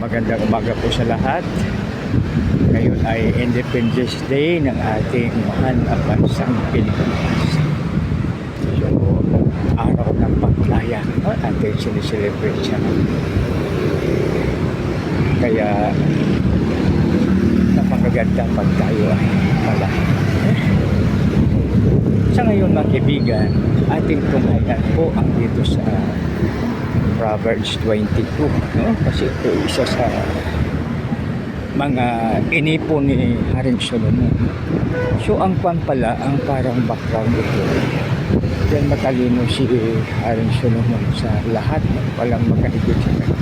magandang umaga po sa lahat. Ngayon ay Independence Day ng ating mahal na bansang Pilipinas. So, araw ng paglayan, ating sineselebrate siya. Kaya, napakaganda pag tayo ay malahat. Sa ngayon mga kaibigan, ating tunghayan po ang dito sa Proverbs 22, no? Kasi ito isa sa mga inipon ni Haring Solomon. So ang pala, ang parang background ito, yan matalino si Haring Solomon sa lahat, walang makahigit sa kanya.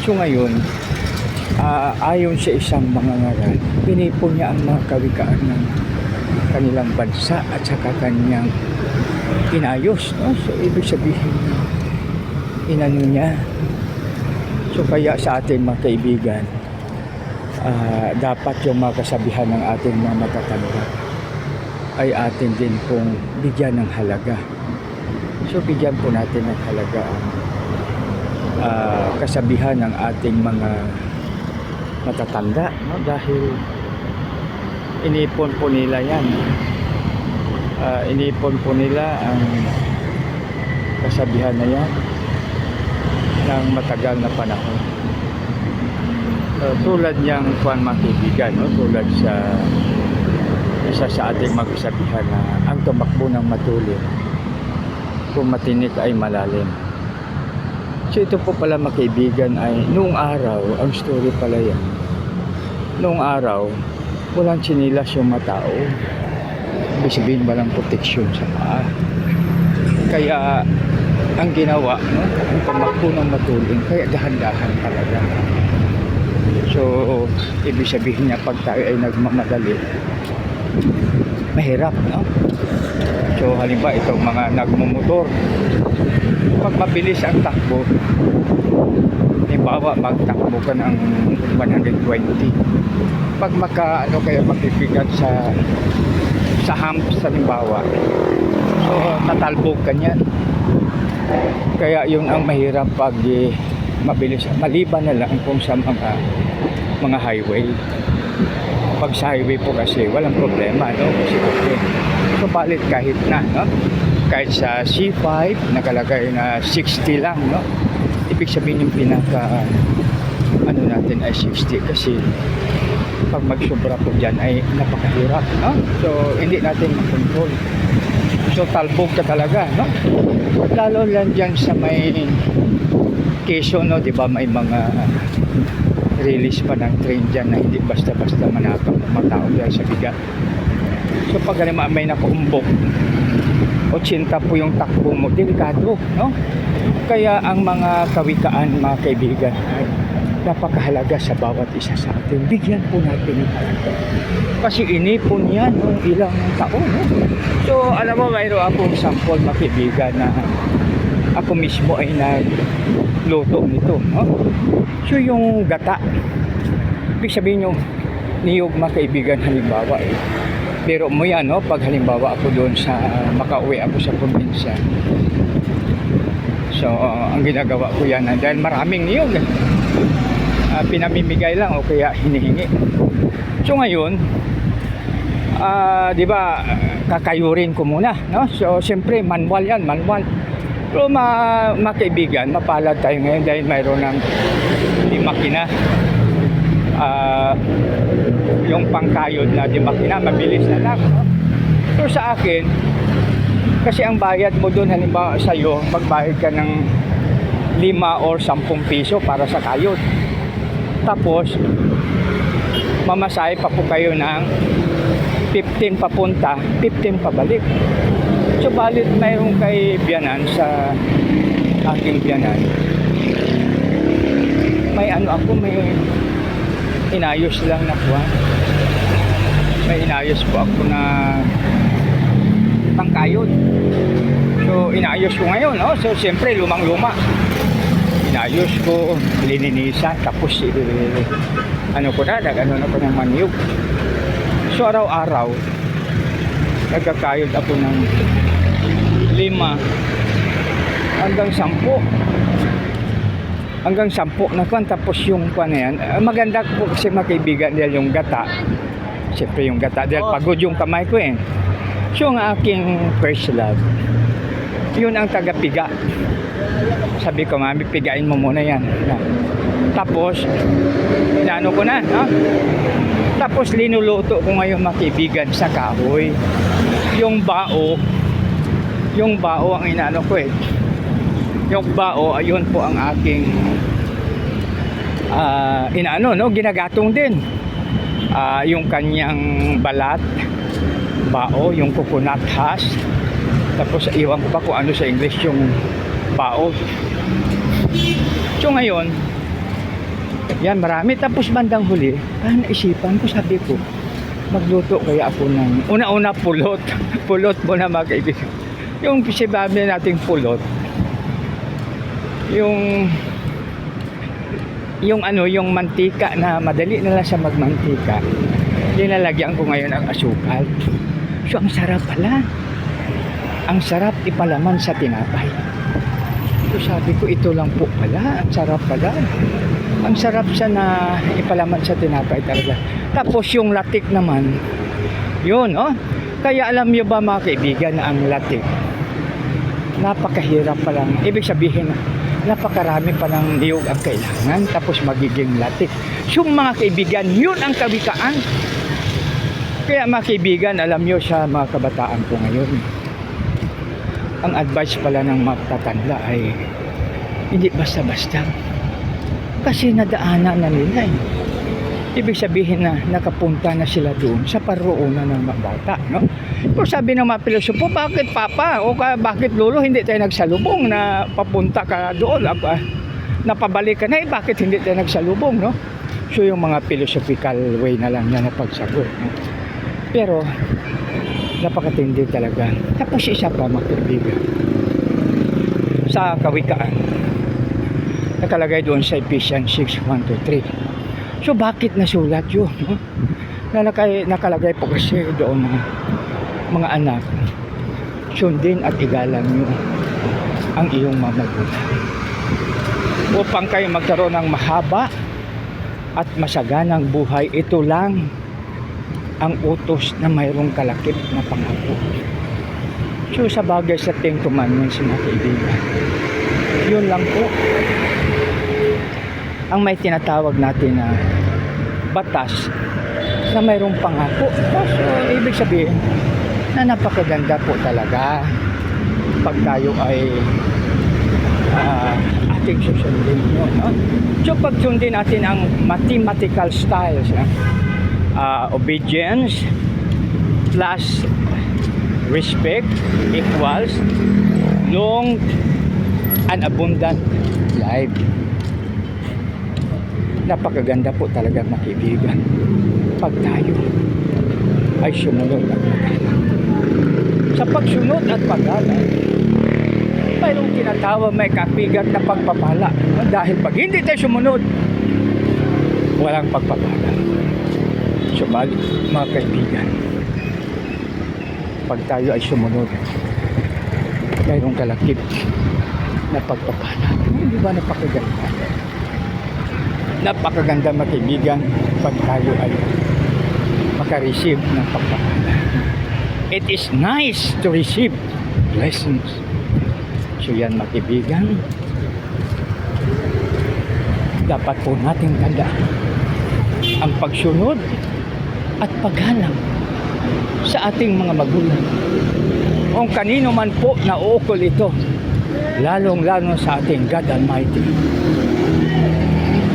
So ngayon, ayon sa isang mangangaral, inipon niya ang mga kawikaan ng kanilang bansa at saka kanyang inayos, no? So ibig sabihin, inano niya. So kaya sa ating mga kaibigan, dapat yung mga kasabihan ng ating mga matatanda ay atin din pong bigyan ng halaga. So bigyan po natin ng halaga ang kasabihan ng ating mga matatanda, no? Dahil inipon po nila yan. Inipon po nila ang kasabihan na yan ng matagal na panahon. Tulad niyang kuwan mga kaibigan, no? Tulad sa isa sa ating magsasabihan na ang tumakbo ng matulin kung matinik ay malalim. So ito po pala mga kaibigan ay noong araw, ang story pala yan. Noong araw, walang tsinilas yung matao. Ibig sabihin walang proteksyon sa paa. Kaya ang ginawa, no, ang tumakbo ng matulin, kaya dahan-dahan talaga. So, ibig sabihin niya pag tayo ay nagmamadali, mahirap, no? So, halimbawa itong mga nagmumotor, pag mabilis ang takbo, halimbawa magtakbo ka ng 120, pag kaya makipigat sa humps halimbawa, so tatalbog ka niyan. Kaya yun ang mahirap pag mabilis, maliban na lang kung sa mga highway. Pag sa highway po kasi walang problema, no? Kasi okay. So balit kahit na, no? Kahit sa C5 nakalagay na 60 lang, no? Ibig sabihin yung pinaka natin ay 60 kasi pag magsobra po dyan ay napakahirap, no? So hindi natin makontrol. So talbog ka talaga, no? Lalo lang dyan sa may Quezon, no? Diba may mga release pa ng train dyan na hindi basta-basta manakang matao dahil sa bigat. So pag may nakuumbok 80 po yung takbo mo, delikado, no? Kaya ang mga kawikaan mga kaibigan ay napakahalaga sa bawat isa sa atin. Bigyan po natin ng halaga. Kasi inipon yan ng ilang taon, no? So alam mo, mayroon akong sample mga kaibigan na ako mismo ay nagluto nito, no? So yung gata, ibig sabihin yung niyog mga kaibigan, halimbawa pero mo yan, no? Pag halimbawa ako doon sa makauwi ako sa probinsya, so ang ginagawa ko yan dahil maraming niyog, pinamimigay lang o kaya hinihingi. So ngayon, di ba kakayurin ko muna, no? So siyempre manual yan, manual. Pero mga kaibigan, mapalad tayo ngayon dahil mayroon ng di makina. Yung pangkayod na di makina, mabilis na lang, no? So sa akin, kasi ang bayad mo doon, halimbawa sa'yo, magbayad ka ng 5 or 10 piso para sa kayod. Tapos, mamasahe pa po kayo ng 15 papunta, 15 pabalik. So balit mayroong kay biyanan sa aking biyanan. May may inayos lang na kuwan. May inayos po ako na pangkayod. So inayos ko ngayon, no? So siyempre lumang-luma. Inayos ko, lininisan, tapos ano ko ng maniyog. So araw-araw nagkakayod ako ng 5 hanggang 10. hanggang 10 na kwan, tapos yung kwan na yan, maganda po kasi mga kaibigan dahil yung gata, siyempre yung gata dahil pagod yung kamay ko eh. So ang aking first love, yun ang tagapiga. Sabi ko, mami, pigain mo muna yan. Tapos inaano ko na, no? Tapos linuluto ko ngayon mga kaibigan sa kahoy. Yung bao ang inaano ko eh. Yung bao, ayun po ang aking inaano, no? Ginagatong din. Yung kanyang balat, bao, yung coconut husk. Tapos iwan ko pa kung ano sa English yung bao. So ngayon, yan marami. Tapos bandang huli, naisipan ko, sabi ko, magluto kaya ako ng una-una pulot. Pulot muna mga kaibigan. Yung sinabi nating pulot, yung ano, yung mantika na madali na lang sa magmantika, nilalagyan ko ngayon ang asukal. So ang sarap pala. Ang sarap ipalaman sa tinapay. So sabi ko, ito lang po pala. Ang sarap pala. Ang sarap siya na ipalaman sa tinapay talaga. Tapos yung latik naman, yun, oh. Kaya alam niyo ba mga kaibigan na ang latik, napakahirap pa lang. Ibig sabihin, napakarami pa ng niyog ang kailangan, tapos magiging latik. So mga kaibigan, yun ang kawikaan. Kaya mga kaibigan, alam niyo sa mga kabataan ko ngayon, ang advice pala ng matatanda ay hindi basta-basta. Kasi nadaanan na nila eh. Ibig sabihin na nakapunta na sila doon sa paroonan ng mga bata, no? Pero sabi ng mga pilosopo, bakit papa o bakit lolo hindi tayo nagsalubong na papunta ka doon? Napabalik ka na bakit hindi tayo nagsalubong, no? So yung mga philosophical way na lang yan na pagsagot, no? Pero napakatindi talaga. Tapos isa pa mga kaibigan, sa kawikaan nakalagay doon sa Ephesians 6:1-3. So bakit nasulat yun, no? Nakalagay po kasi doon mga anak, sundin at igalang nyo ang iyong mamagulang upang kayo magkaroon ng mahaba at masaganang buhay. Ito lang ang utos na mayroong kalakip na pangako. So sa bagay sa 10 commandments mga kaibigan, yun lang po ang may tinatawag natin na batas na mayroong pangako. So ibig sabihin na napakaganda po talaga pag tayo ay ating susundin, no? So pag sundin natin ang mathematical styles, obedience plus respect equals long and abundant life. Napakaganda po talaga mga kaibigan pag tayo ay sumunod at paggalang. Sa pagsunod at paggalang, mayroong tinatawag, may kapigat na pagpapala. Dahil pag hindi tayo sumunod, walang pagpapala. Subalit mga kaibigan, pag tayo ay sumunod, mayroong kalakip na pagpapala. Hindi ba napakaganda? Napakaganda mga kaibigan pag tayo ay makareceive ng pagpapala. It is nice to receive blessings. So yan mga kaibigan, dapat po nating tandaan ang pagsunod at paggalang sa ating mga magulang. Kung kanino man po na uukol ito, lalong-lalo sa ating God Almighty,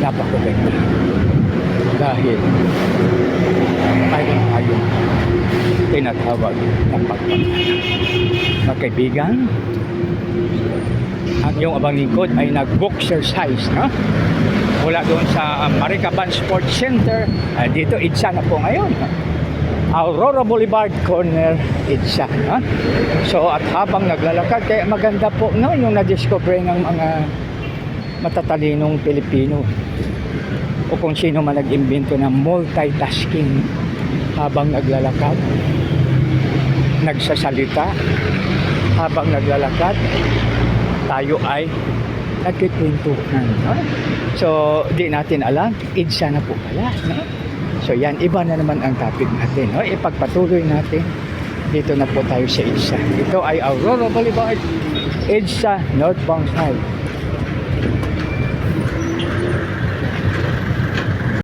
napakaganda. Dahil mayroon tayong tinatawag na pagpapala. Mga kaibigan, ang iyong abang lingkod ay nag-boxercise, no? Mula doon sa Maricaban Sports Center, dito EDSA na po ngayon, no? Aurora Boulevard Corner, EDSA, no? So at habang naglalakad, kaya maganda po, no, yung na-discover ng mga matatalinong Pilipino o kung sino man nag-imbento ng multitasking habang naglalakad, nagsasalita habang naglalakad, tayo ay nagkikwentuhan. No? So, di natin alam, EDSA na po pala. No? So, yan, iba na naman ang topic natin. No? Ipagpatuloy natin. Dito na po tayo sa EDSA. Ito ay Aurora Boulevard, EDSA, northbound side.